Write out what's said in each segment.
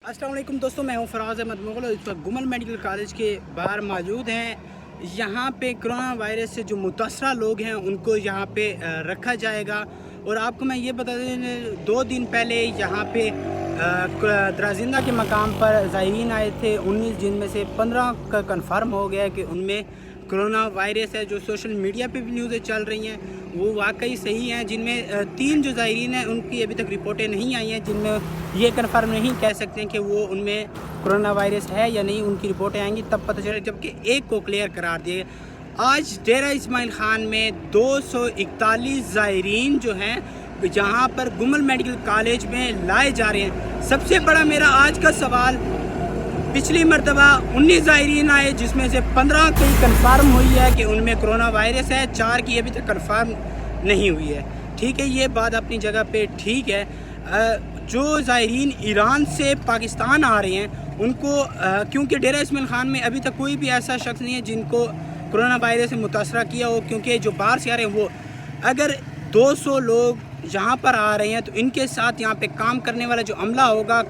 अस्सलाम वालेकुम दोस्तों, मैं हूं फराज अहमद मुगल और इस वक्त गुमल मेडिकल कॉलेज के बाहर मौजूद हैं। यहाँ पे कोरोना वायरस से जो मुतासरा लोग हैं उनको यहाँ पे रखा जाएगा। और आपको मैं ये बता दें, 2 दिन पहले यहाँ पे दराजिंदा के मकाम पर ज़ायरीन आए थे 19, जिनमें से 15 का कन्फर्म हो गया कि उनमें कोरोना वायरस है। जो सोशल मीडिया पे भी न्यूज़ें चल रही हैं वो वाकई सही हैं, जिनमें 3 जो ज़ायरीन हैं उनकी अभी तक रिपोर्टें नहीं आई हैं, जिनमें ये कन्फर्म नहीं कह सकते हैं कि वो उनमें कोरोना वायरस है या नहीं। उनकी रिपोर्टें आएंगी तब पता चलेगा, जबकि एक को क्लियर करार दिए। आज डेरा इस्माइल खान में 241 ज़ायरीन जो हैं जहाँ पर गुमल मेडिकल कॉलेज में लाए जा रहे हैं। सबसे बड़ा मेरा आज का सवाल, पिछली मरतबा 19 ज़ायरीन आए जिसमें से 15 की कन्फर्म हुई है कि उनमें कोरोना वायरस है, 4 की अभी तक कन्फर्म नहीं हुई है। ठीक है, ये बात अपनी जगह पे ठीक है। जो ज़ायरीन ईरान से पाकिस्तान आ रहे हैं उनको क्योंकि डेरा इस्माइल खान में अभी तक कोई भी ऐसा शख्स नहीं है जिनको कोरोना वायरस से मुतासरा किया हो, क्योंकि जो बाहर से आ रहे हैं वो अगर 200 लोग यहाँ पर आ रहे हैं तो इनके साथ यहाँ पे काम करने वाला जो अमला होगा,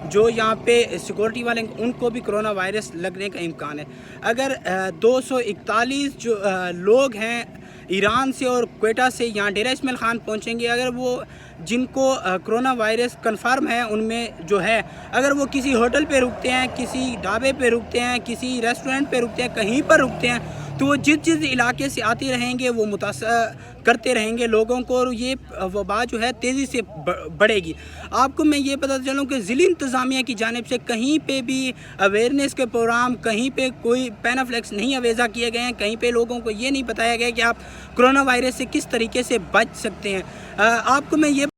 जो यहाँ पे सिक्योरिटी वाले, उनको भी कोरोना वायरस लगने का इम्कान है। अगर 241 जो लोग हैं ईरान से और क्वेटा से यहाँ डेरा इस्माइल खान पहुँचेंगे, अगर वो जिनको कोरोना वायरस कन्फर्म है उनमें जो है, अगर वो किसी होटल पे रुकते हैं, किसी ढाबे पे रुकते हैं, किसी रेस्टोरेंट पे रुकते हैं, कहीं पर रुकते हैं, तो वो जिस इलाके से आते रहेंगे वो मुतासर करते रहेंगे लोगों को, और ये वबा जो है तेज़ी से बढ़ेगी। आपको मैं ये पता चलूँ कि ज़िली इंतज़ामिया की जानिब से कहीं पे भी अवेयरनेस के प्रोग्राम, कहीं पे कोई पैनाफ्लेक्स नहीं अवेज़ा किए गए हैं, कहीं पे लोगों को ये नहीं बताया गया कि आप कोरोना वायरस से किस तरीके से बच सकते हैं। आपको मैं ये